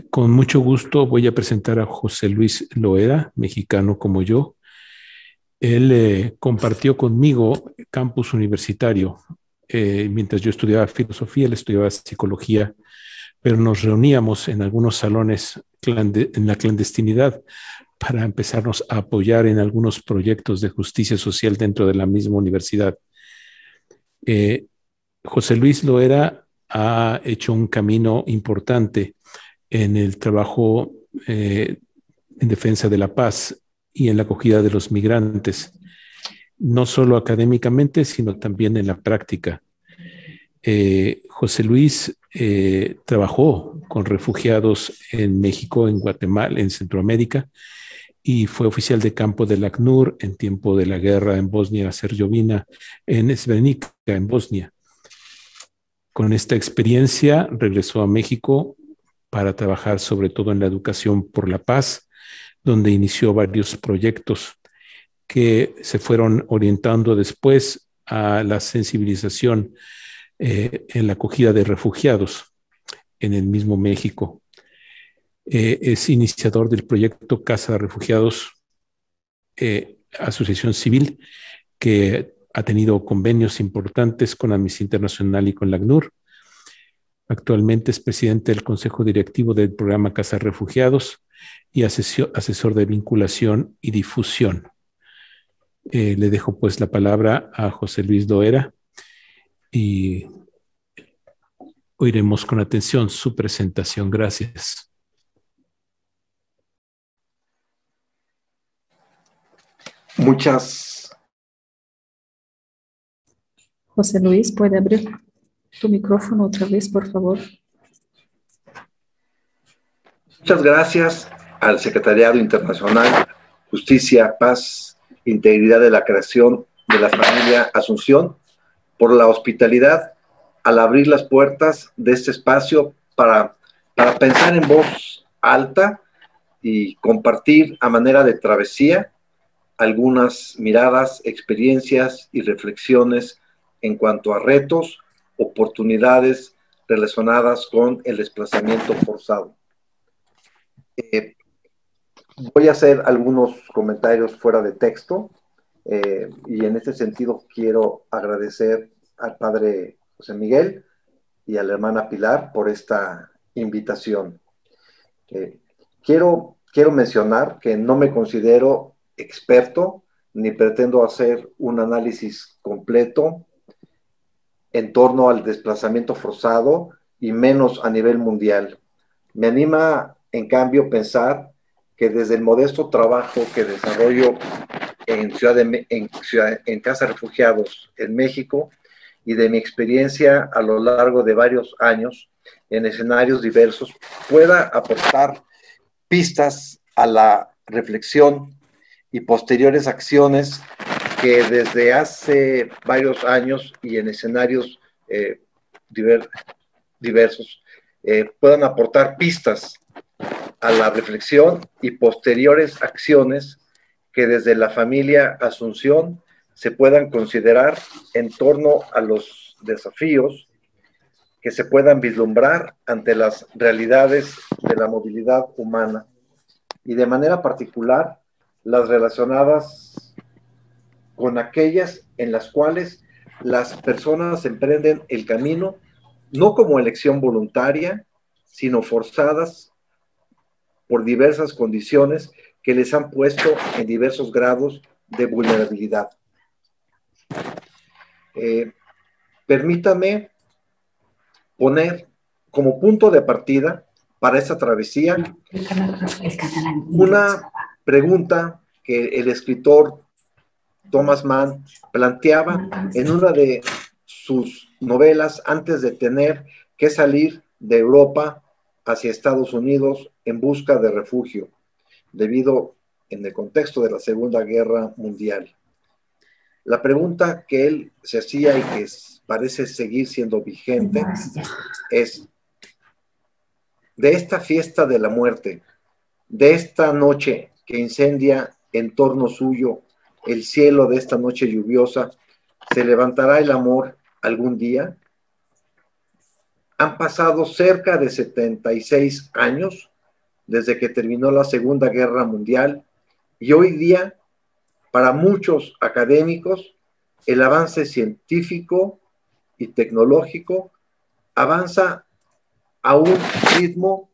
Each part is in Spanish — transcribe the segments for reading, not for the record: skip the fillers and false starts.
Con mucho gusto voy a presentar a José Luis Loera, mexicano como yo. Él compartió conmigo campus universitario. Mientras yo estudiaba filosofía, él estudiaba psicología, pero nos reuníamos en algunos salones en la clandestinidad para empezarnos a apoyar en algunos proyectos de justicia social dentro de la misma universidad. Eh, José Luis Loera ha hecho un camino importante en el trabajo en defensa de la paz y en la acogida de los migrantes, no solo académicamente, sino también en la práctica. José Luis trabajó con refugiados en México, en Guatemala, en Centroamérica, y fue oficial de campo del ACNUR en tiempo de la guerra en Bosnia-Herzegovina, en Srebrenica, en Bosnia. Con esta experiencia regresó a México para trabajar sobre todo en la educación por la paz, donde inició varios proyectos que se fueron orientando después a la sensibilización en la acogida de refugiados en el mismo México. Es iniciador del proyecto Casa de Refugiados, asociación civil que ha tenido convenios importantes con Amnistía Internacional y con la ACNUR. Actualmente es presidente del Consejo Directivo del programa Casa de Refugiados y asesor de vinculación y difusión. Le dejo pues la palabra a José Luis Loera y oiremos con atención su presentación. Gracias. Muchas. José Luis, ¿puede abrir tu micrófono otra vez, por favor? Muchas gracias al Secretariado Internacional Justicia, Paz, Integridad de la Creación de la Familia Asunción por la hospitalidad al abrir las puertas de este espacio para pensar en voz alta y compartir a manera de travesía algunas miradas, experiencias y reflexiones en cuanto a retos, oportunidades relacionadas con el desplazamiento forzado. Voy a hacer algunos comentarios fuera de texto y en este sentido quiero agradecer al padre José Miguel y a la hermana Pilar por esta invitación. Quiero mencionar que no me considero experto ni pretendo hacer un análisis completo en torno al desplazamiento forzado y menos a nivel mundial. Me anima, en cambio, pensar que desde el modesto trabajo que desarrollo en Casa de Refugiados en México y de mi experiencia a lo largo de varios años en escenarios diversos, pueda aportar pistas a la reflexión y posteriores acciones que desde hace varios años y en escenarios diversos puedan aportar pistas a la reflexión y posteriores acciones que desde la familia Asunción se puedan considerar en torno a los desafíos que se puedan vislumbrar ante las realidades de la movilidad humana y de manera particular las relacionadas con aquellas en las cuales las personas emprenden el camino no como elección voluntaria, sino forzadas por diversas condiciones que les han puesto en diversos grados de vulnerabilidad. Permítame poner como punto de partida para esta travesía una pregunta que el escritor Thomas Mann planteaba en una de sus novelas antes de tener que salir de Europa hacia Estados Unidos en busca de refugio, debido en el contexto de la Segunda Guerra Mundial. La pregunta que él se hacía y que parece seguir siendo vigente es: de esta fiesta de la muerte, de esta noche que incendia en torno suyo el cielo de esta noche lluviosa, ¿se levantará el amor algún día? Han pasado cerca de 76 años desde que terminó la Segunda Guerra Mundial, y hoy día, para muchos académicos, el avance científico y tecnológico avanza a un ritmo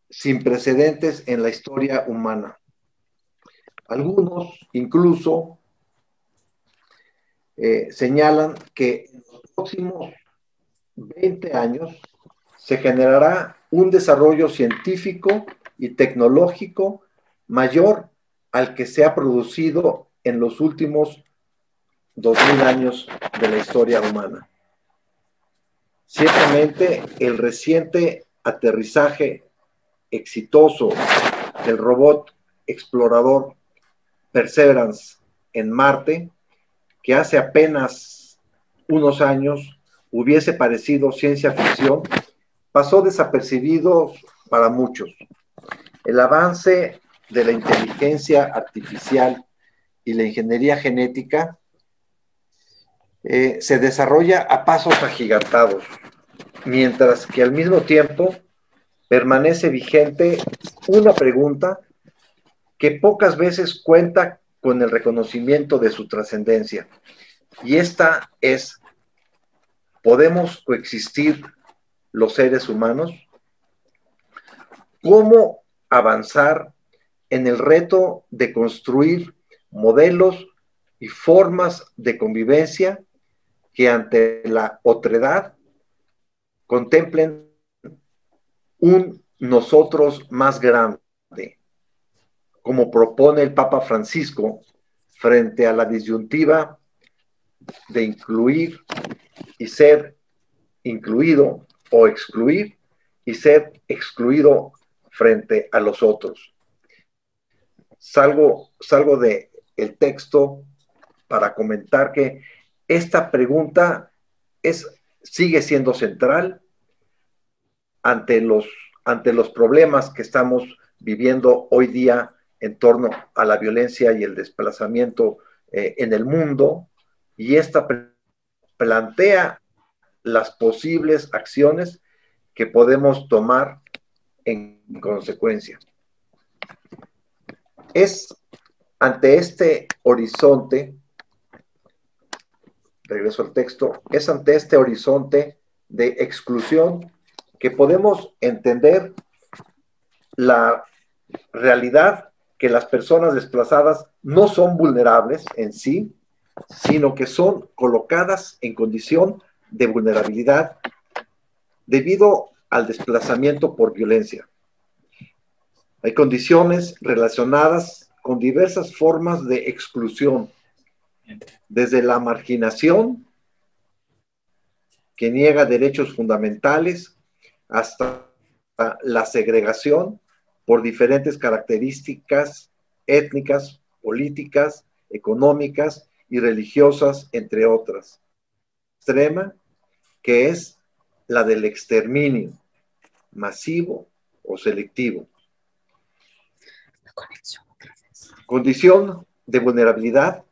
sin precedentes en la historia humana. Algunos incluso señalan que en los próximos 20 años se generará un desarrollo científico y tecnológico mayor al que se ha producido en los últimos 2000 años de la historia humana. Ciertamente, el reciente aterrizaje exitoso del robot explorador Perseverance en Marte, que hace apenas unos años hubiese parecido ciencia ficción, pasó desapercibido para muchos. El avance de la inteligencia artificial y la ingeniería genética se desarrolla a pasos agigantados, mientras que al mismo tiempo permanece vigente una pregunta que pocas veces cuenta con el reconocimiento de su trascendencia. Y esta es: ¿podemos coexistir los seres humanos? ¿Cómo avanzar en el reto de construir modelos y formas de convivencia que ante la otredad contemplen un nosotros más grande, como propone el Papa Francisco frente a la disyuntiva de incluir y ser incluido, o excluir y ser excluido frente a los otros? Salgo del texto para comentar que esta pregunta sigue siendo central ante los problemas que estamos viviendo hoy día en torno a la violencia y el desplazamiento en el mundo, y esta plantea las posibles acciones que podemos tomar en consecuencia. Es ante este horizonte, regreso al texto, es ante este horizonte de exclusión que podemos entender la realidad que las personas desplazadas no son vulnerables en sí, sino que son colocadas en condición de vulnerabilidad debido al desplazamiento por violencia. Hay condiciones relacionadas con diversas formas de exclusión, desde la marginación, que niega derechos fundamentales, hasta la segregación por diferentes características étnicas, políticas, económicas y religiosas, entre otras. Extrema, que es la del exterminio masivo o selectivo. Condición de vulnerabilidad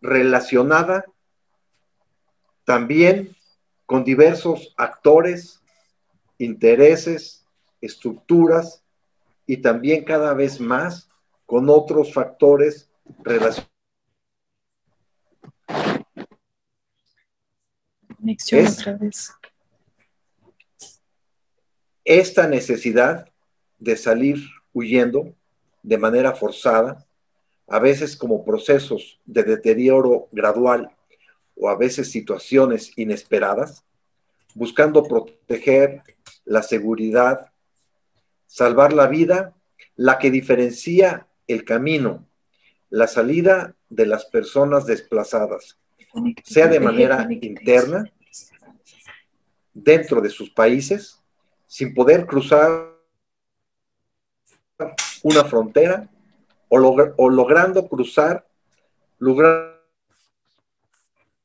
relacionada también con diversos actores, intereses, estructuras, y también cada vez más con otros factores relacionados. Conexión otra vez. Esta necesidad de salir huyendo de manera forzada, a veces como procesos de deterioro gradual o a veces situaciones inesperadas, buscando proteger la seguridad, salvar la vida, la que diferencia el camino, la salida de las personas desplazadas, sea de manera interna, dentro de sus países, sin poder cruzar una frontera, o logrando cruzar lugares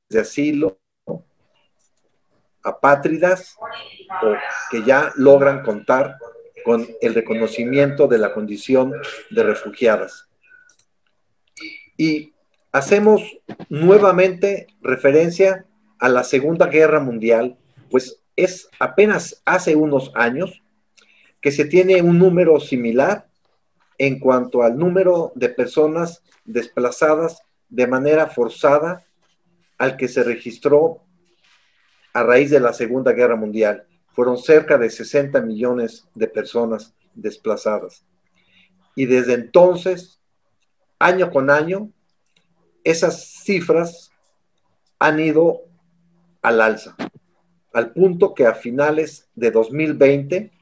de asilo, apátridas, o que ya logran contar con el reconocimiento de la condición de refugiadas. Y hacemos nuevamente referencia a la Segunda Guerra Mundial, pues es apenas hace unos años que se tiene un número similar en cuanto al número de personas desplazadas de manera forzada al que se registró a raíz de la Segunda Guerra Mundial. Fueron cerca de 60 millones de personas desplazadas. Y desde entonces, año con año, esas cifras han ido al alza, al punto que a finales de 2020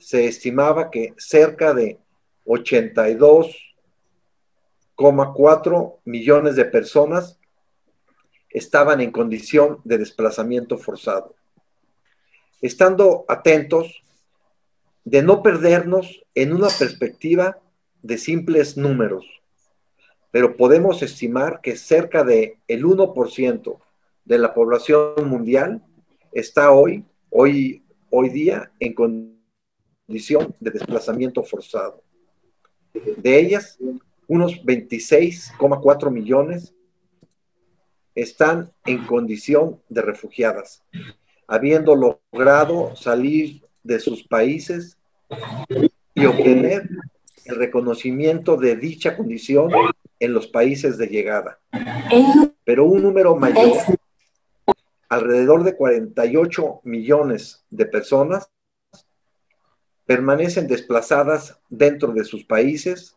se estimaba que cerca de 82,4 millones de personas estaban en condición de desplazamiento forzado. Estando atentos de no perdernos en una perspectiva de simples números, pero podemos estimar que cerca del 1% de la población mundial está hoy día en condición de desplazamiento forzado. De ellas, unos 26,4 millones están en condición de refugiadas, habiendo logrado salir de sus países y obtener el reconocimiento de dicha condición en los países de llegada. Pero un número mayor, alrededor de 48 millones de personas, permanecen desplazadas dentro de sus países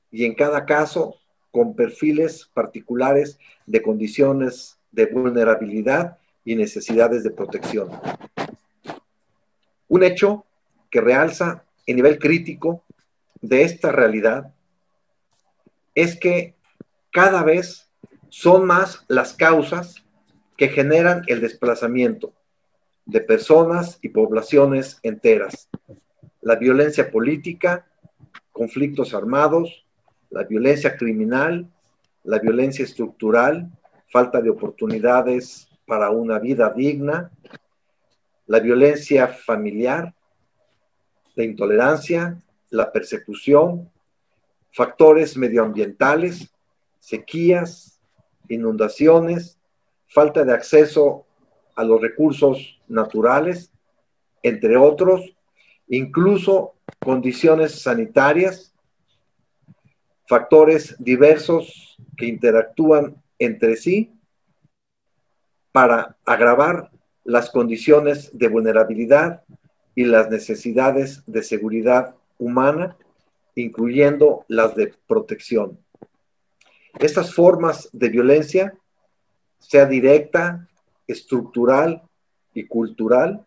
y en cada caso con perfiles particulares de condiciones de vulnerabilidad y necesidades de protección. Un hecho que realza el nivel crítico de esta realidad es que cada vez son más las causas que generan el desplazamiento de personas y poblaciones enteras. La violencia política, conflictos armados, la violencia criminal, la violencia estructural, falta de oportunidades para una vida digna, la violencia familiar, la intolerancia, la persecución, factores medioambientales, sequías, inundaciones, falta de acceso a los recursos naturales, entre otros, incluso condiciones sanitarias, factores diversos que interactúan entre sí para agravar las condiciones de vulnerabilidad y las necesidades de seguridad humana, incluyendo las de protección. Estas formas de violencia, sea directa, estructural y cultural,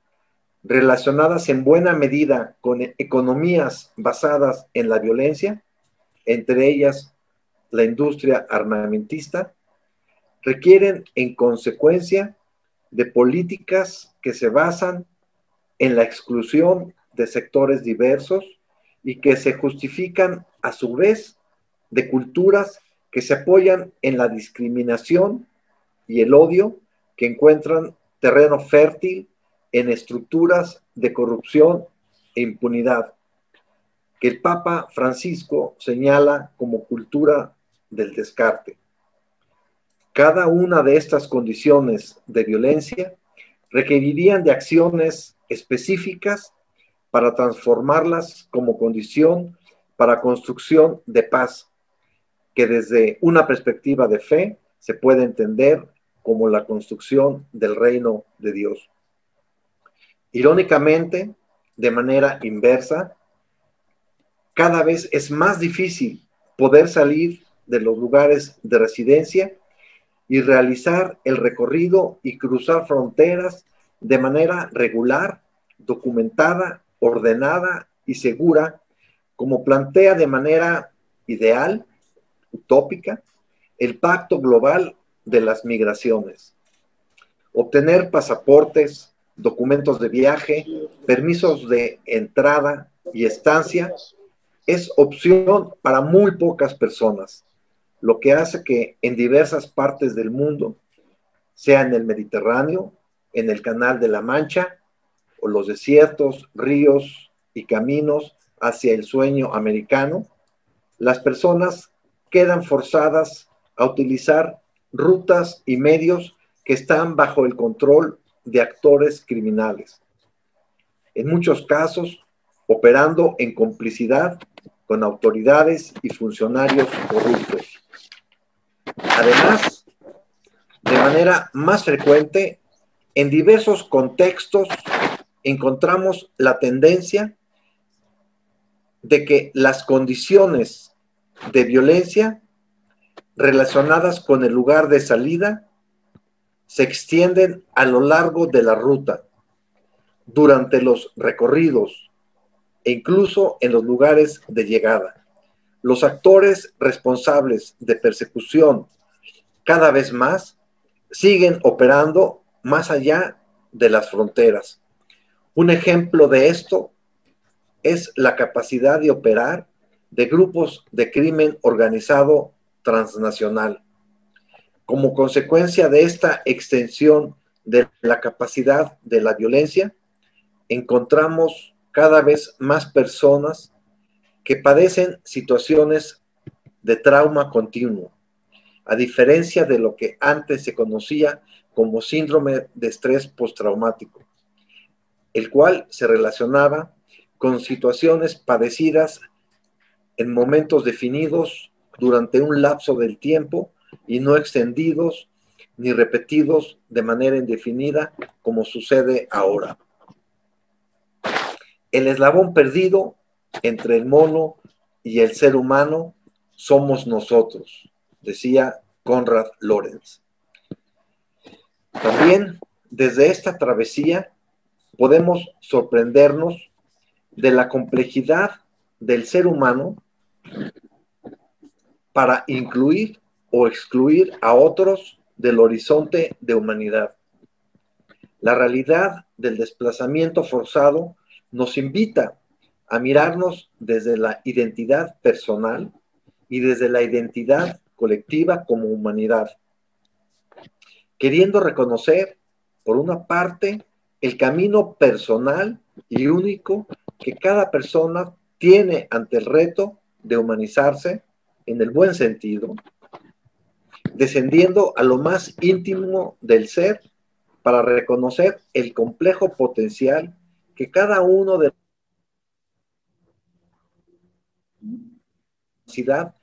relacionadas en buena medida con economías basadas en la violencia, entre ellas la industria armamentista, requieren en consecuencia de políticas que se basan en la exclusión de sectores diversos y que se justifican a su vez de culturas que se apoyan en la discriminación y el odio, que encuentran terreno fértil en estructuras de corrupción e impunidad, que el Papa Francisco señala como cultura del descarte. Cada una de estas condiciones de violencia requerirían de acciones específicas para transformarlas como condición para construcción de paz, que desde una perspectiva de fe se puede entender como la construcción del reino de Dios. Irónicamente, de manera inversa, cada vez es más difícil poder salir de los lugares de residencia y realizar el recorrido y cruzar fronteras de manera regular, documentada, ordenada y segura, como plantea de manera ideal, utópica, el Pacto Global de las Migraciones. Obtener pasaportes, documentos de viaje, permisos de entrada y estancia es opción para muy pocas personas, lo que hace que en diversas partes del mundo, sea en el Mediterráneo, en el Canal de la Mancha, o los desiertos, ríos y caminos hacia el sueño americano, las personas quedan forzadas a utilizar rutas y medios que están bajo el control de actores criminales. en muchos casos operando en complicidad con autoridades y funcionarios corruptos. Además, de manera más frecuente, en diversos contextos encontramos la tendencia de que las condiciones de violencia relacionadas con el lugar de salida se extienden a lo largo de la ruta, durante los recorridos e incluso en los lugares de llegada. Los actores responsables de persecución cada vez más siguen operando más allá de las fronteras. Un ejemplo de esto es la capacidad de operar de grupos de crimen organizado transnacional. Como consecuencia de esta extensión de la capacidad de la violencia, encontramos cada vez más personas que padecen situaciones de trauma continuo, a diferencia de lo que antes se conocía como síndrome de estrés postraumático, el cual se relacionaba con situaciones padecidas en momentos definidos durante un lapso del tiempo y no extendidos ni repetidos de manera indefinida como sucede ahora. El eslabón perdido entre el mono y el ser humano somos nosotros, decía Konrad Lorenz. También desde esta travesía podemos sorprendernos de la complejidad del ser humano para incluir o excluir a otros del horizonte de humanidad. La realidad del desplazamiento forzado nos invita a mirarnos desde la identidad personal y desde la identidad colectiva como humanidad, queriendo reconocer, por una parte, el camino personal y único que cada persona tiene ante el reto de humanizarse en el buen sentido, descendiendo a lo más íntimo del ser para reconocer el complejo potencial que cada uno de la capacidad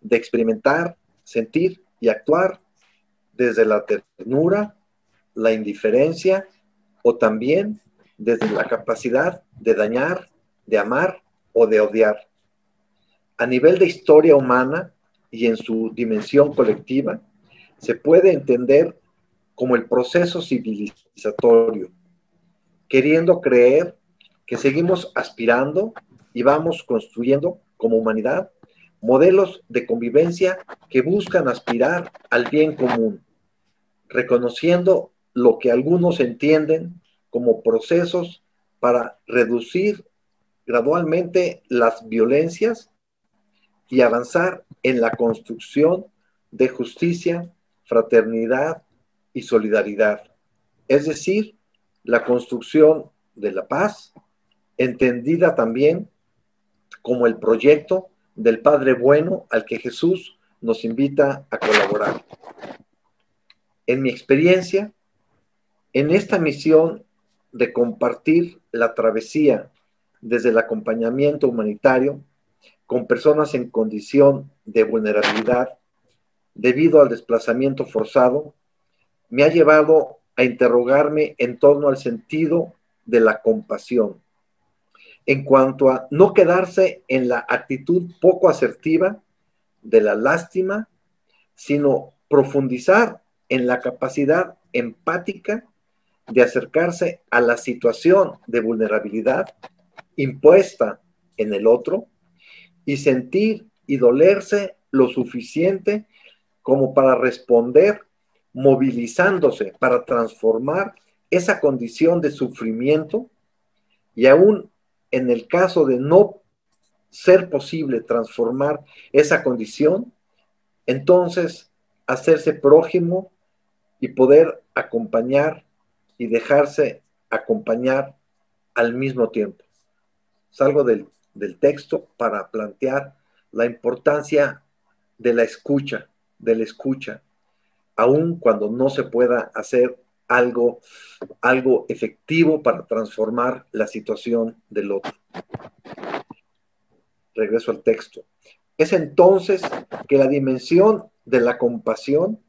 de experimentar, sentir y actuar desde la ternura, la indiferencia o también desde la capacidad de dañar, de amar o de odiar. A nivel de historia humana y en su dimensión colectiva, se puede entender como el proceso civilizatorio, queriendo creer que seguimos aspirando y vamos construyendo como humanidad modelos de convivencia que buscan aspirar al bien común, reconociendo lo que algunos entienden como procesos para reducir gradualmente las violencias y avanzar en la construcción de justicia, fraternidad y solidaridad. Es decir, la construcción de la paz, entendida también como el proyecto del Padre Bueno al que Jesús nos invita a colaborar. En mi experiencia, en esta misión de compartir la travesía desde el acompañamiento humanitario con personas en condición de vulnerabilidad debido al desplazamiento forzado, me ha llevado a interrogarme en torno al sentido de la compasión, en cuanto a no quedarse en la actitud poco asertiva de la lástima, sino profundizar en la capacidad empática de acercarse a la situación de vulnerabilidad impuesta en el otro y sentir y dolerse lo suficiente como para responder movilizándose para transformar esa condición de sufrimiento y aún en el caso de no ser posible transformar esa condición, entonces hacerse prójimo y poder acompañar y dejarse acompañar al mismo tiempo. Salgo del texto para plantear la importancia de la escucha, aun cuando no se pueda hacer algo efectivo para transformar la situación del otro. Regreso al texto. Es entonces que la dimensión de la compasión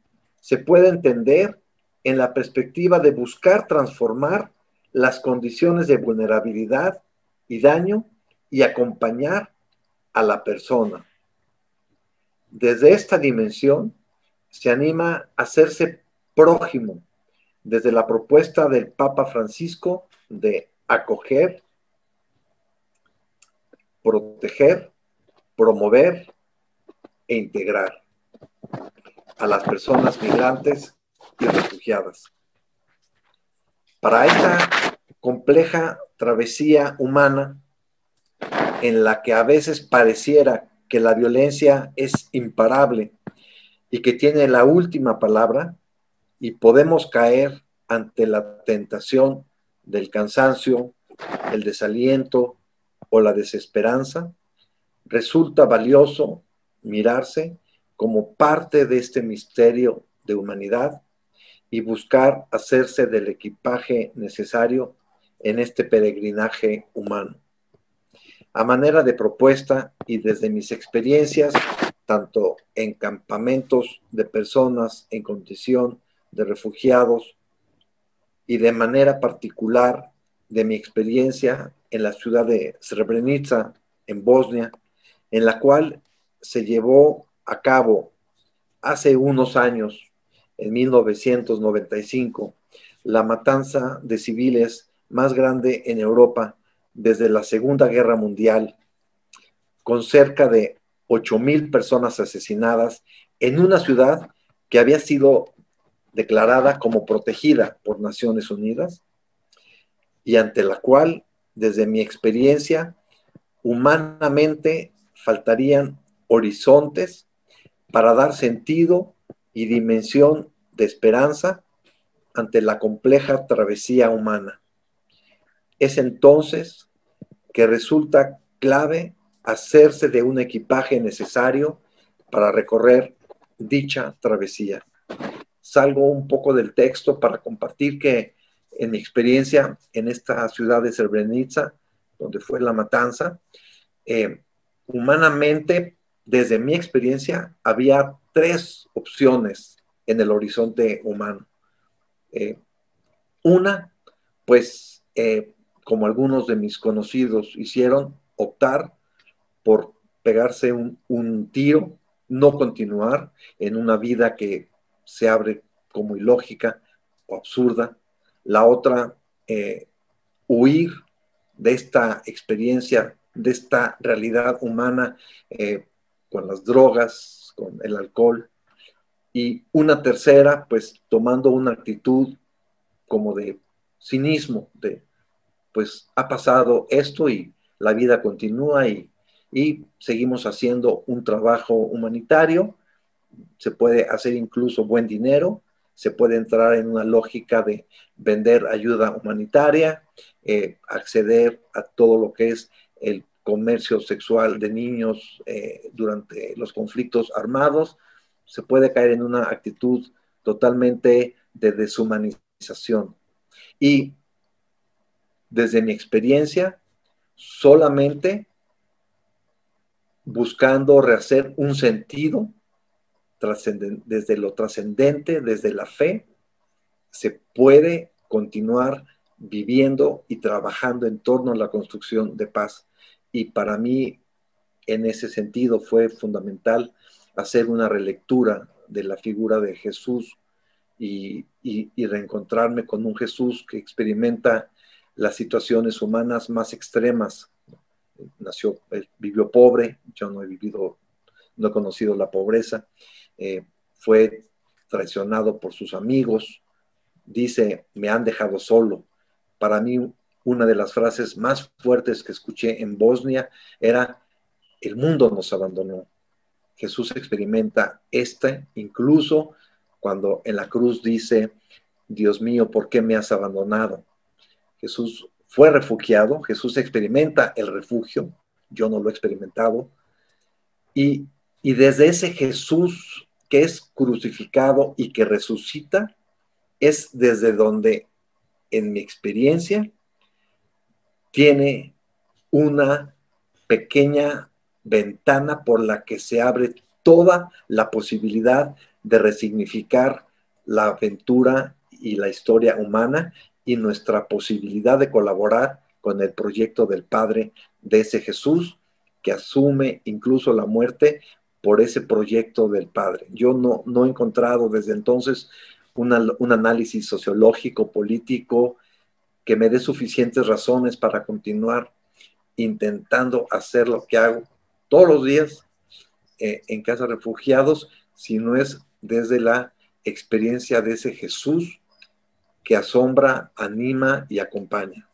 se puede entender en la perspectiva de buscar transformar las condiciones de vulnerabilidad y daño y acompañar a la persona. Desde esta dimensión se anima a hacerse prójimo, desde la propuesta del Papa Francisco de acoger, proteger, promover e integrar a las personas migrantes y refugiadas. Para esta compleja travesía humana, en la que a veces pareciera que la violencia es imparable y que tiene la última palabra, y podemos caer ante la tentación del cansancio, el desaliento o la desesperanza, resulta valioso mirarse como parte de este misterio de humanidad y buscar hacerse del equipaje necesario en este peregrinaje humano. A manera de propuesta y desde mis experiencias, tanto en campamentos de personas en condición de refugiados y de manera particular de mi experiencia en la ciudad de Srebrenica, en Bosnia, en la cual se llevó a cabo hace unos años, en 1995, la matanza de civiles más grande en Europa desde la Segunda Guerra Mundial, con cerca de 8,000 personas asesinadas en una ciudad que había sido declarada como protegida por Naciones Unidas y ante la cual, desde mi experiencia, humanamente faltarían horizontes para dar sentido y dimensión de esperanza ante la compleja travesía humana. Es entonces que resulta clave hacerse de un equipaje necesario para recorrer dicha travesía. Salgo un poco del texto para compartir que en mi experiencia en esta ciudad de Srebrenica, donde fue la matanza, humanamente, desde mi experiencia, había 3 opciones en el horizonte humano. Una, pues, como algunos de mis conocidos hicieron, optar por pegarse un tiro, no continuar en una vida que se abre como ilógica o absurda. La otra, huir de esta experiencia, de esta realidad humana, con las drogas, con el alcohol. Y una tercera, pues tomando una actitud como de cinismo, de pues ha pasado esto y la vida continúa y seguimos haciendo un trabajo humanitario, se puede hacer incluso buen dinero, se puede entrar en una lógica de vender ayuda humanitaria, acceder a todo lo que es el comercio sexual de niños durante los conflictos armados, se puede caer en una actitud totalmente de deshumanización. Y desde mi experiencia, solamente buscando rehacer un sentido desde lo trascendente, desde la fe, se puede continuar viviendo y trabajando en torno a la construcción de paz. Y para mí, en ese sentido, fue fundamental hacer una relectura de la figura de Jesús y reencontrarme con un Jesús que experimenta las situaciones humanas más extremas. Vivió pobre, yo no he conocido la pobreza, fue traicionado por sus amigos, dice, me han dejado solo. Para mí, una de las frases más fuertes que escuché en Bosnia era, el mundo nos abandonó. Jesús experimenta incluso cuando en la cruz dice, Dios mío, ¿por qué me has abandonado? Jesús fue refugiado, Jesús experimenta el refugio, yo no lo he experimentado, y desde ese Jesús que es crucificado y que resucita, es desde donde, en mi experiencia, tiene una pequeña ventana por la que se abre toda la posibilidad de resignificar la aventura y la historia humana y nuestra posibilidad de colaborar con el proyecto del Padre, de ese Jesús que asume incluso la muerte por ese proyecto del Padre. Yo no he encontrado desde entonces un análisis sociológico, político, que me dé suficientes razones para continuar intentando hacer lo que hago todos los días en Casa Refugiados, si no es desde la experiencia de ese Jesús que asombra, anima y acompaña.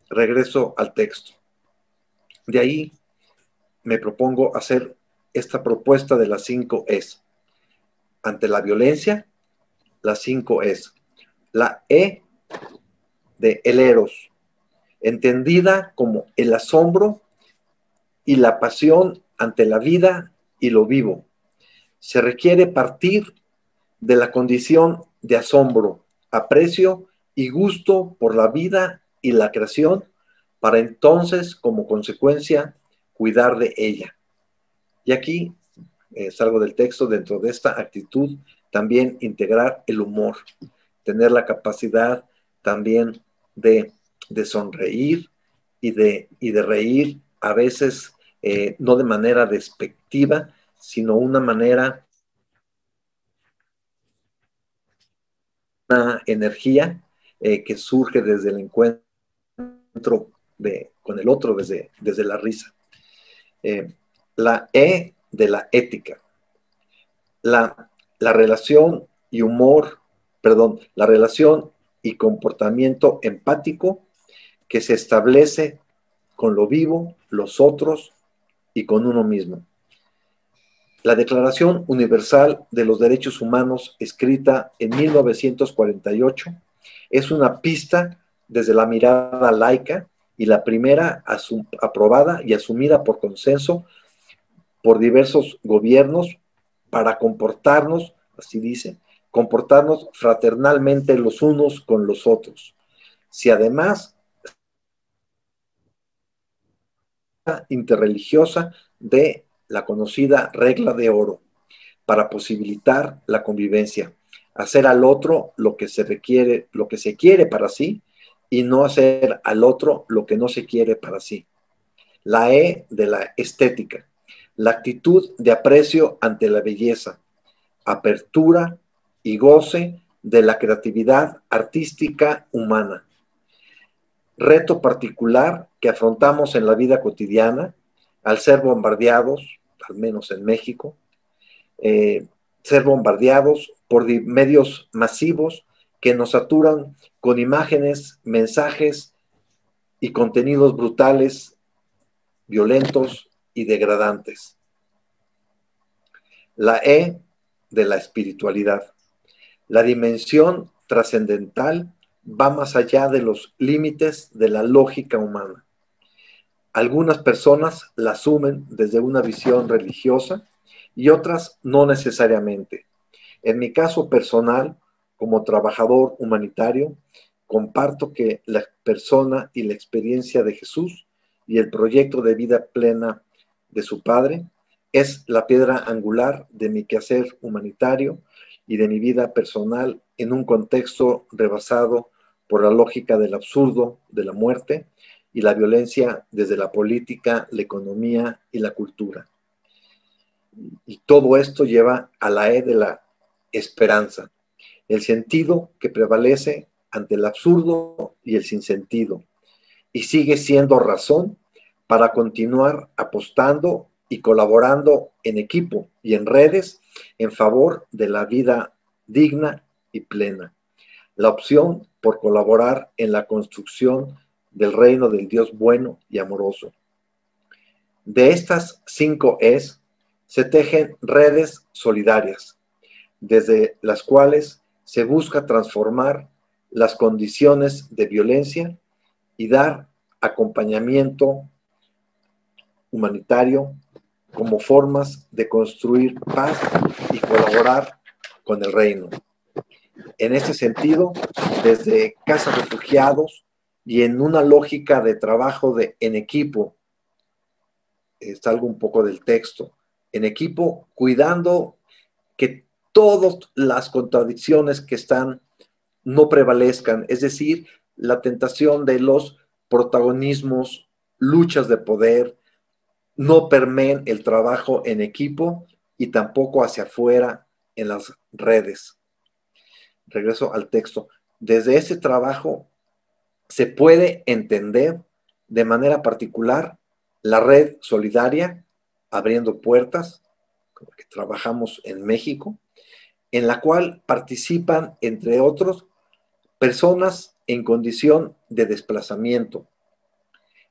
Regreso al texto. De ahí me propongo hacer esta propuesta de las 5 es. Ante la violencia, las 5 es. La E de el eros, entendida como el asombro y la pasión ante la vida y lo vivo. Se requiere partir de la condición de asombro, aprecio y gusto por la vida y la creación, para entonces, como consecuencia, cuidar de ella. Y aquí salgo del texto, dentro de esta actitud, también integrar el humor, tener la capacidad también de sonreír y de reír, a veces no de manera despectiva, sino una manera, una energía que surge desde el encuentro con el otro, desde la risa. La E de la ética. La relación y humor, perdón, la relación y comportamiento empático que se establece con lo vivo, los otros y con uno mismo. La Declaración Universal de los Derechos Humanos, escrita en 1948, es una pista desde la mirada laica y la primera aprobada y asumida por consenso por diversos gobiernos para comportarnos, así dice, comportarnos fraternalmente los unos con los otros. Si además interreligiosa de la conocida regla de oro para posibilitar la convivencia, hacer al otro lo que se requiere, lo que se quiere para sí, y no hacer al otro lo que no se quiere para sí. La E de la estética, la actitud de aprecio ante la belleza, apertura y goce de la creatividad artística humana. Reto particular que afrontamos en la vida cotidiana al ser bombardeados, al menos en México, ser bombardeados por medios masivos que nos saturan con imágenes, mensajes y contenidos brutales, violentos y degradantes. La E de la espiritualidad. La dimensión trascendental va más allá de los límites de la lógica humana. Algunas personas la asumen desde una visión religiosa y otras no necesariamente. En mi caso personal, como trabajador humanitario, comparto que la persona y la experiencia de Jesús y el proyecto de vida plena de su Padre es la piedra angular de mi quehacer humanitario y de mi vida personal en un contexto rebasado por la lógica del absurdo, de la muerte y la violencia desde la política, la economía y la cultura. Y todo esto lleva a la E de la esperanza, el sentido que prevalece ante el absurdo y el sinsentido, y sigue siendo razón para continuar apostando y colaborando en equipo y en redes en favor de la vida digna y plena. La opción por colaborar en la construcción del reino del Dios bueno y amoroso. De estas 5 es, se tejen redes solidarias, desde las cuales se busca transformar las condiciones de violencia y dar acompañamiento humanitario como formas de construir paz y colaborar con el reino. En este sentido, desde Casa Refugiados y en una lógica de trabajo en equipo, salgo un poco del texto, en equipo, cuidando que todas las contradicciones que están no prevalezcan, es decir, la tentación de los protagonismos, luchas de poder, no permeen el trabajo en equipo y tampoco hacia afuera en las redes. Regreso al texto. Desde ese trabajo se puede entender de manera particular la red solidaria, abriendo puertas, con la que trabajamos en México, en la cual participan, entre otros, personas en condición de desplazamiento,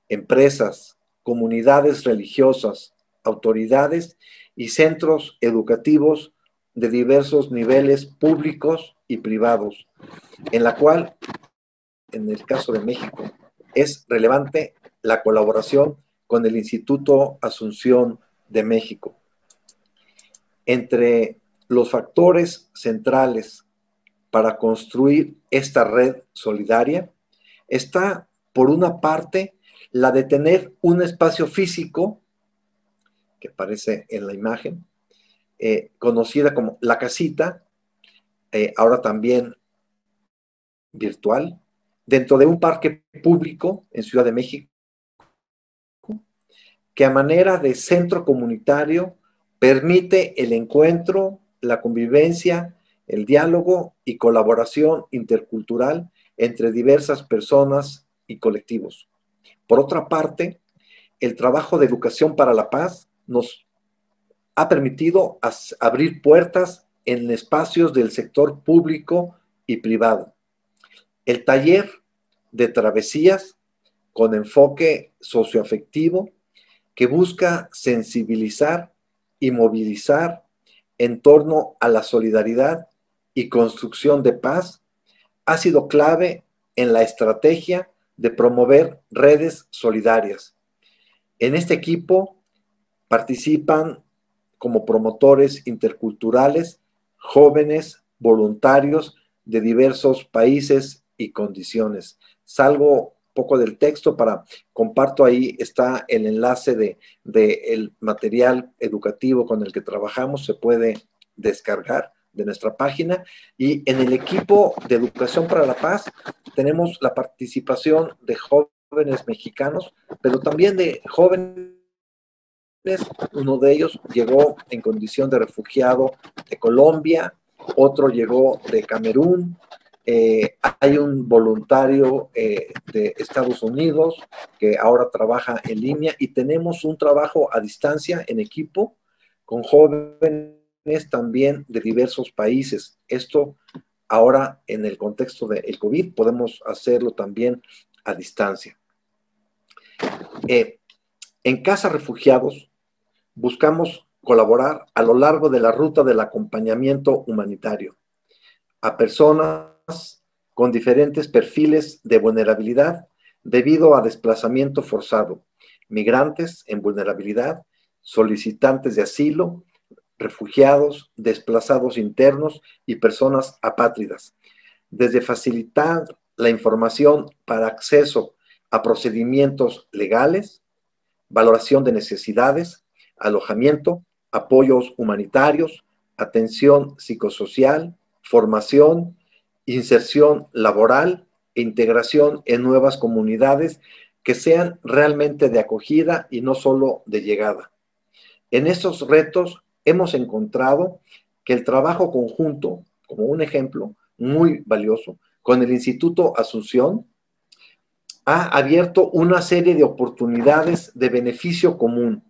empresas, comunidades religiosas, autoridades y centros educativos de diversos niveles públicos y privados, en la cual, en el caso de México, es relevante la colaboración con el Instituto Asunción de México. Entre los factores centrales para construir esta red solidaria está, por una parte, la de tener un espacio físico, que aparece en la imagen, conocida como La Casita, ahora también virtual, dentro de un parque público en Ciudad de México, que a manera de centro comunitario permite el encuentro, la convivencia, el diálogo y colaboración intercultural entre diversas personas y colectivos. Por otra parte, el trabajo de educación para la paz nos ha permitido abrir puertas en espacios del sector público y privado. El taller de travesías con enfoque socioafectivo que busca sensibilizar y movilizar en torno a la solidaridad y construcción de paz ha sido clave en la estrategia de promover redes solidarias. En este equipo participan como promotores interculturales jóvenes voluntarios de diversos países y condiciones. Salgo poco del texto comparto ahí, está el enlace el material educativo con el que trabajamos, se puede descargar de nuestra página, y en el equipo de Educación para la Paz tenemos la participación de jóvenes mexicanos, pero también de jóvenes. Uno de ellos llegó en condición de refugiado de Colombia, otro llegó de Camerún, hay un voluntario de Estados Unidos que ahora trabaja en línea, y tenemos un trabajo a distancia en equipo con jóvenes también de diversos países. Esto ahora, en el contexto del COVID, podemos hacerlo también a distancia. En Casa Refugiados buscamos colaborar a lo largo de la ruta del acompañamiento humanitario a personas con diferentes perfiles de vulnerabilidad debido a desplazamiento forzado, migrantes en vulnerabilidad, solicitantes de asilo, refugiados, desplazados internos y personas apátridas. Desde facilitar la información para acceso a procedimientos legales, valoración de necesidades, alojamiento, apoyos humanitarios, atención psicosocial, formación, inserción laboral e integración en nuevas comunidades que sean realmente de acogida y no solo de llegada. En estos retos hemos encontrado que el trabajo conjunto, como un ejemplo muy valioso, con el Instituto Asunción, ha abierto una serie de oportunidades de beneficio común,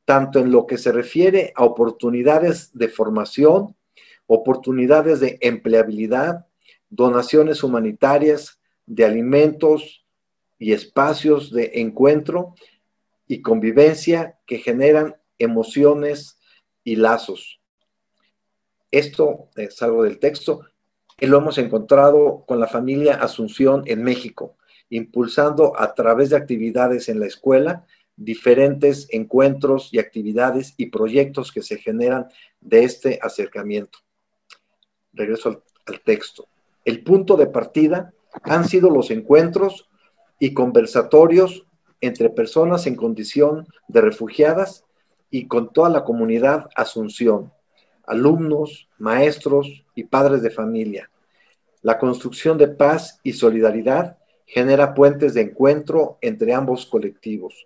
tanto en lo que se refiere a oportunidades de formación, oportunidades de empleabilidad, donaciones humanitarias, de alimentos y espacios de encuentro y convivencia que generan emociones y lazos. Esto es algo del texto, y lo hemos encontrado con la familia Asunción en México, impulsando a través de actividades en la escuela diferentes encuentros y actividades y proyectos que se generan de este acercamiento. Regreso al texto. El punto de partida han sido los encuentros y conversatorios entre personas en condición de refugiadas y con toda la comunidad Asunción, alumnos, maestros y padres de familia. La construcción de paz y solidaridad genera puentes de encuentro entre ambos colectivos.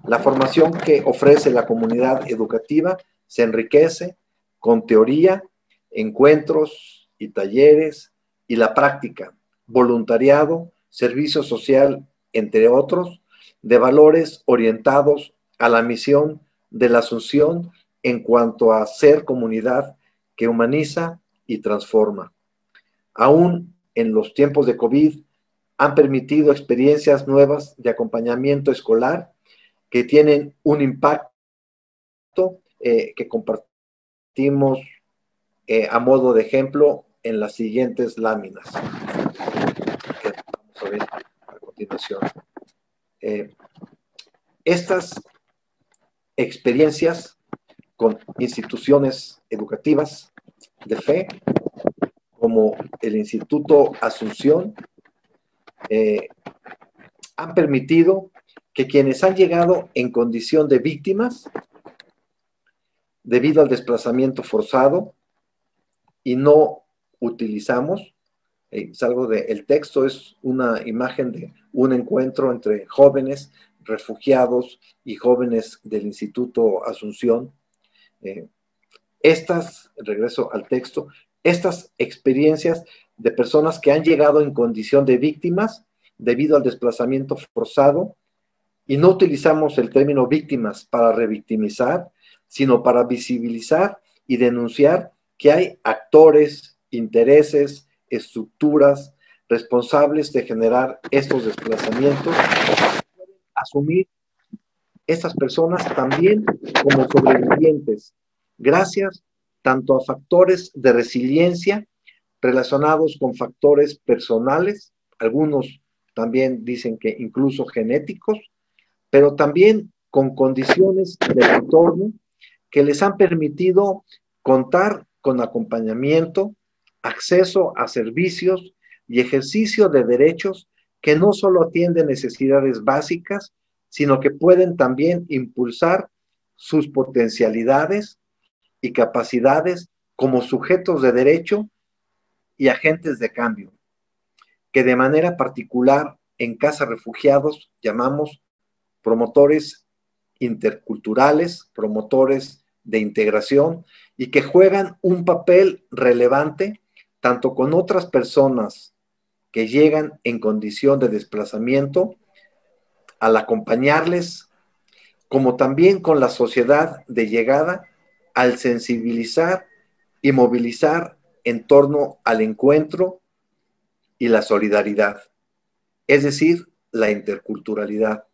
La formación que ofrece la comunidad educativa se enriquece con teoría, encuentros y talleres y la práctica, voluntariado, servicio social, entre otros, de valores orientados a la misión de la Asunción en cuanto a ser comunidad que humaniza y transforma. Aún en los tiempos de COVID, han permitido experiencias nuevas de acompañamiento escolar que tienen un impacto que compartimos a modo de ejemplo en las siguientes láminas que vamos a ver a continuación. Estas experiencias con instituciones educativas de fe, como el Instituto Asunción, han permitido que quienes han llegado en condición de víctimas debido al desplazamiento forzado y no utilizamos, salgo del texto, es una imagen de un encuentro entre jóvenes refugiados y jóvenes del Instituto Asunción. Regreso al texto, estas experiencias de personas que han llegado en condición de víctimas debido al desplazamiento forzado, y no utilizamos el término víctimas para revictimizar, sino para visibilizar y denunciar que hay actores, intereses, estructuras responsables de generar estos desplazamientos. Asumir estas personas también como sobrevivientes, gracias tanto a factores de resiliencia relacionados con factores personales, algunos también dicen que incluso genéticos, pero también con condiciones del entorno que les han permitido contar con acompañamiento, acceso a servicios y ejercicio de derechos que no solo atienden necesidades básicas, sino que pueden también impulsar sus potencialidades y capacidades como sujetos de derecho y agentes de cambio, que de manera particular en Casa Refugiados llamamos promotores interculturales, promotores de integración, y que juegan un papel relevante tanto con otras personas que llegan en condición de desplazamiento, al acompañarles, como también con la sociedad de llegada, al sensibilizar y movilizar en torno al encuentro y la solidaridad, es decir, la interculturalidad.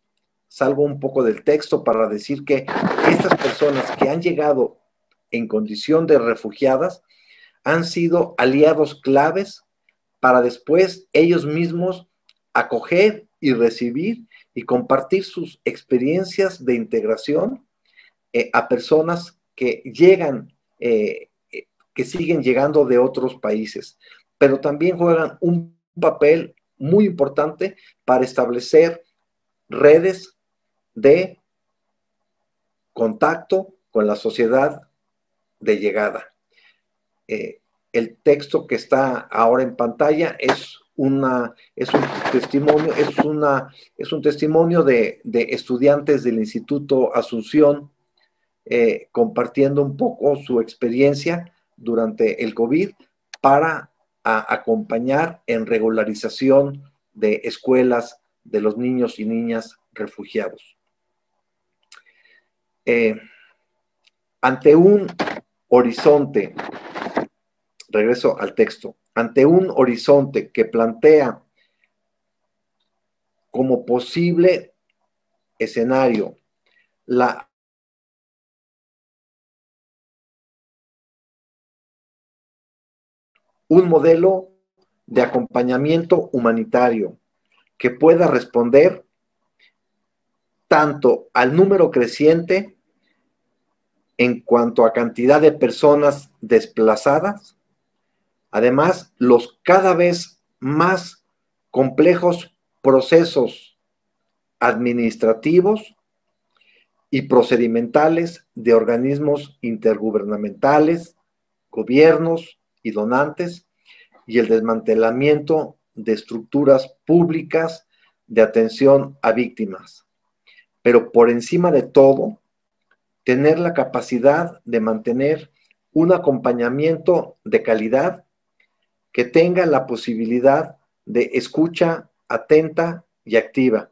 Salgo un poco del texto para decir que estas personas que han llegado en condición de refugiadas han sido aliados claves para después ellos mismos acoger y recibir y compartir sus experiencias de integración a personas que llegan, que siguen llegando de otros países, pero también juegan un papel muy importante para establecer redes de contacto con la sociedad de llegada. El texto que está ahora en pantalla es un testimonio de estudiantes del Instituto Asunción compartiendo un poco su experiencia durante el COVID para acompañar en regularización de escuelas de los niños y niñas refugiados. Ante un horizonte, regreso al texto, ante un horizonte que plantea como posible escenario un modelo de acompañamiento humanitario que pueda responder tanto al número creciente en cuanto a cantidad de personas desplazadas, Además, los cada vez más complejos procesos administrativos y procedimentales de organismos intergubernamentales, gobiernos y donantes, y el desmantelamiento de estructuras públicas de atención a víctimas. Pero por encima de todo, tener la capacidad de mantener un acompañamiento de calidad que tenga la posibilidad de escucha atenta y activa,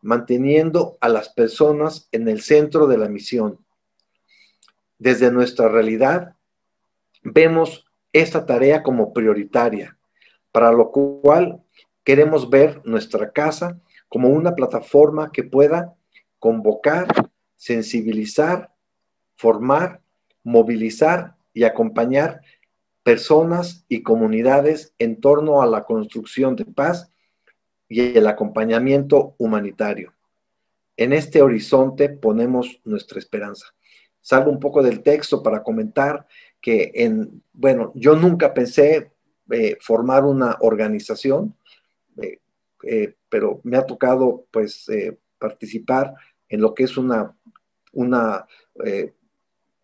manteniendo a las personas en el centro de la misión. Desde nuestra realidad, vemos esta tarea como prioritaria, para lo cual queremos ver nuestra casa como una plataforma que pueda convocar, sensibilizar, formar, movilizar y acompañar personas y comunidades en torno a la construcción de paz y el acompañamiento humanitario. En este horizonte ponemos nuestra esperanza. Salgo un poco del texto para comentar que, yo nunca pensé formar una organización, pero me ha tocado participar en lo que es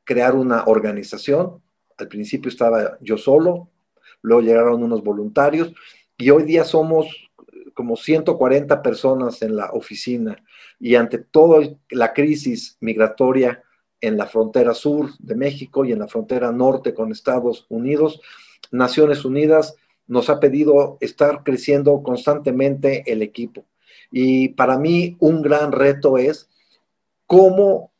crear una organización. Al principio estaba yo solo, luego llegaron unos voluntarios y hoy día somos como 140 personas en la oficina, y ante toda la crisis migratoria en la frontera sur de México y en la frontera norte con Estados Unidos, Naciones Unidas nos ha pedido estar creciendo constantemente el equipo. Y para mí un gran reto es cómo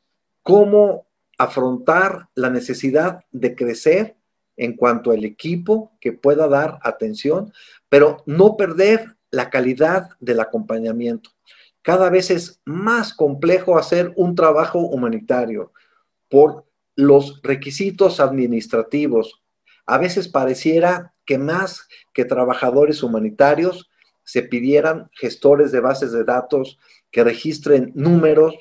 afrontar la necesidad de crecer en cuanto al equipo que pueda dar atención, pero no perder la calidad del acompañamiento. Cada vez es más complejo hacer un trabajo humanitario por los requisitos administrativos. A veces pareciera que más que trabajadores humanitarios se pidieran gestores de bases de datos que registren números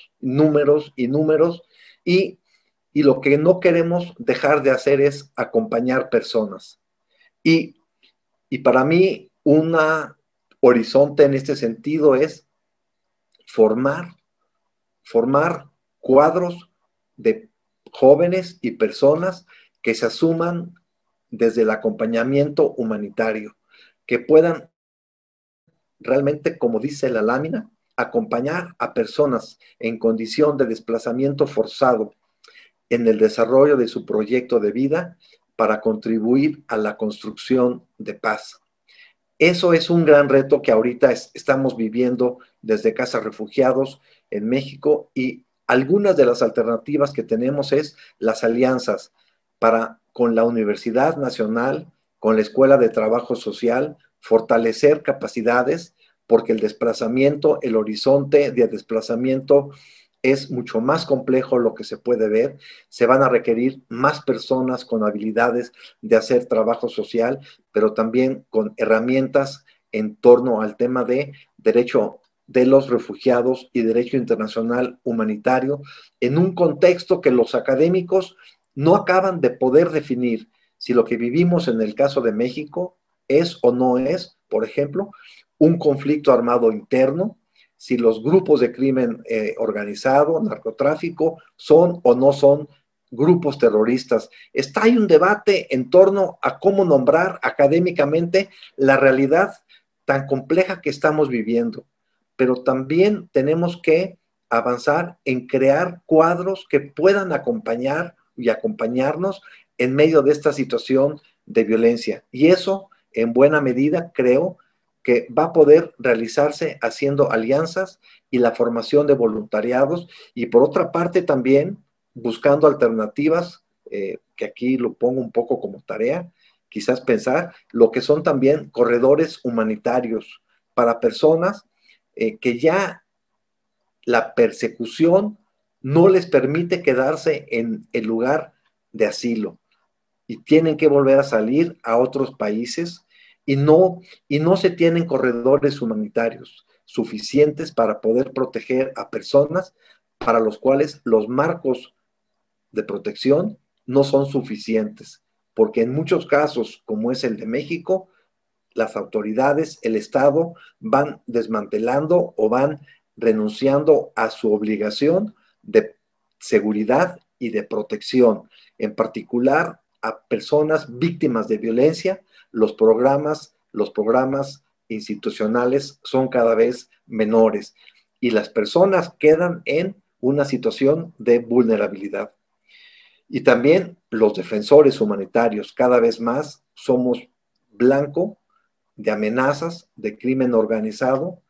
y lo que no queremos dejar de hacer es acompañar personas. Y para mí, un horizonte en este sentido es formar cuadros de jóvenes y personas que se asuman desde el acompañamiento humanitario, que puedan realmente, como dice la lámina, acompañar a personas en condición de desplazamiento forzado en el desarrollo de su proyecto de vida para contribuir a la construcción de paz. Eso es un gran reto que ahorita estamos viviendo desde Casa Refugiados en México, y algunas de las alternativas que tenemos es las alianzas con la Universidad Nacional, con la Escuela de Trabajo Social, fortalecer capacidades, porque el horizonte de desplazamiento es mucho más complejo lo que se puede ver. Se van a requerir más personas con habilidades de hacer trabajo social, pero también con herramientas en torno al tema de derecho de los refugiados y derecho internacional humanitario, en un contexto que los académicos no acaban de poder definir si lo que vivimos en el caso de México es o no es, por ejemplo, un conflicto armado interno, si los grupos de crimen organizado, narcotráfico, son o no son grupos terroristas. Hay un debate en torno a cómo nombrar académicamente la realidad tan compleja que estamos viviendo, pero también tenemos que avanzar en crear cuadros que puedan acompañar y acompañarnos en medio de esta situación de violencia. Y eso, en buena medida, creo que va a poder realizarse haciendo alianzas y la formación de voluntariados, y por otra parte también buscando alternativas, que aquí lo pongo un poco como tarea, quizás pensar lo que son también corredores humanitarios para personas que ya la persecución no les permite quedarse en el lugar de asilo y tienen que volver a salir a otros países, y no se tienen corredores humanitarios suficientes para poder proteger a personas para los cuales los marcos de protección no son suficientes. porque en muchos casos, como es el de México, las autoridades, el Estado, van desmantelando o van renunciando a su obligación de seguridad y de protección, en particular a personas víctimas de violencia. Los programas institucionales son cada vez menores y las personas quedan en una situación de vulnerabilidad. Y también los defensores humanitarios, cada vez más somos blanco de amenazas de crimen organizado,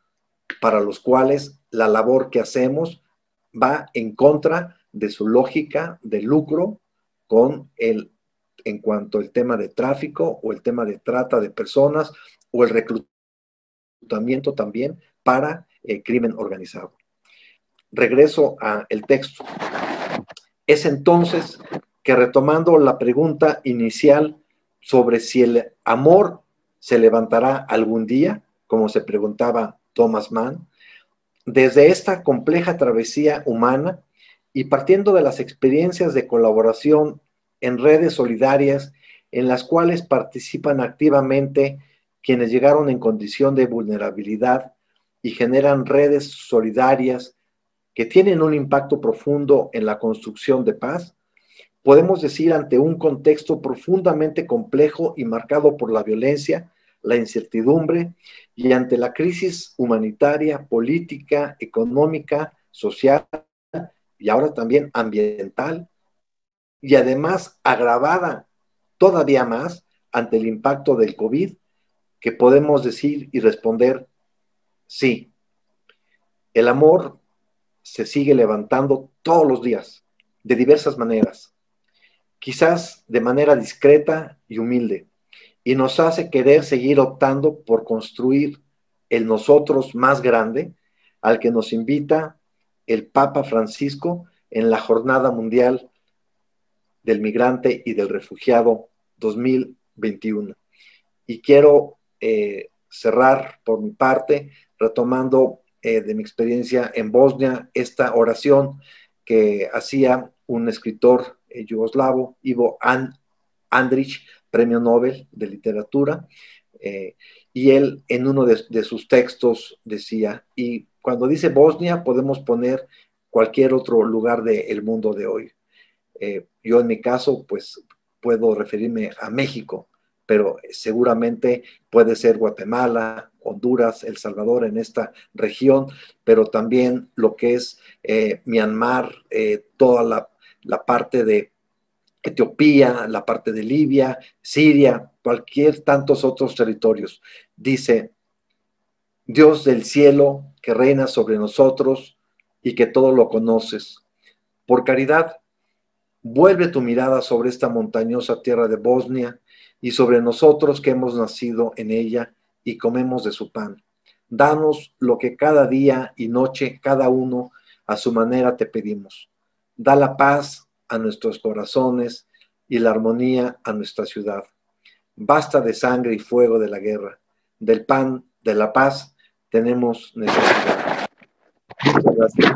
para los cuales la labor que hacemos va en contra de su lógica de lucro en cuanto al tema de tráfico o el tema de trata de personas o el reclutamiento también para el crimen organizado. Regreso al texto. Es entonces que, retomando la pregunta inicial sobre si el amor se levantará algún día, como se preguntaba Thomas Mann, desde esta compleja travesía humana y partiendo de las experiencias de colaboración en redes solidarias en las cuales participan activamente quienes llegaron en condición de vulnerabilidad y generan redes solidarias que tienen un impacto profundo en la construcción de paz, podemos decir, ante un contexto profundamente complejo y marcado por la violencia, la incertidumbre y ante la crisis humanitaria, política, económica, social y ahora también ambiental, y además agravada todavía más ante el impacto del COVID, que podemos decir y responder, sí, el amor se sigue levantando todos los días, de diversas maneras, quizás de manera discreta y humilde, y nos hace querer seguir optando por construir el nosotros más grande al que nos invita el Papa Francisco en la Jornada Mundial del Migrante y del Refugiado 2021. Y quiero cerrar por mi parte retomando de mi experiencia en Bosnia esta oración que hacía un escritor yugoslavo, Ivo Andrić, premio Nobel de literatura, y él en uno de sus textos decía, y cuando dice Bosnia podemos poner cualquier otro lugar del mundo de hoy. Yo en mi caso pues puedo referirme a México, pero seguramente puede ser Guatemala, Honduras, El Salvador en esta región, pero también lo que es Myanmar, toda la parte de Etiopía, la parte de Libia, Siria, cualquier tantos otros territorios. Dice, Dios del cielo que reina sobre nosotros y que todo lo conoces, por caridad, vuelve tu mirada sobre esta montañosa tierra de Bosnia y sobre nosotros que hemos nacido en ella y comemos de su pan. Danos lo que cada día y noche, cada uno a su manera te pedimos. Da la paz a nuestros corazones y la armonía a nuestra ciudad. Basta de sangre y fuego de la guerra. Del pan, de la paz, tenemos necesidad. Muchas gracias.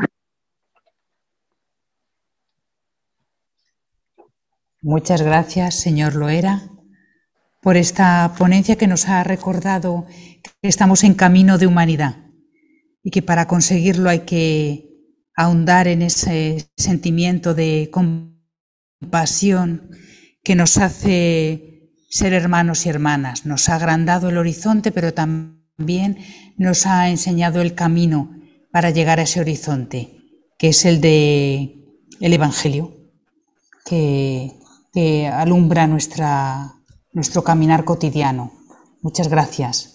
Muchas gracias, señor Loera, por esta ponencia que nos ha recordado que estamos en camino de humanidad y que para conseguirlo hay que ahondar en ese sentimiento de compasión que nos hace ser hermanos y hermanas. Nos ha agrandado el horizonte, pero también nos ha enseñado el camino para llegar a ese horizonte, que es el del Evangelio, que alumbra nuestro caminar cotidiano. Muchas gracias.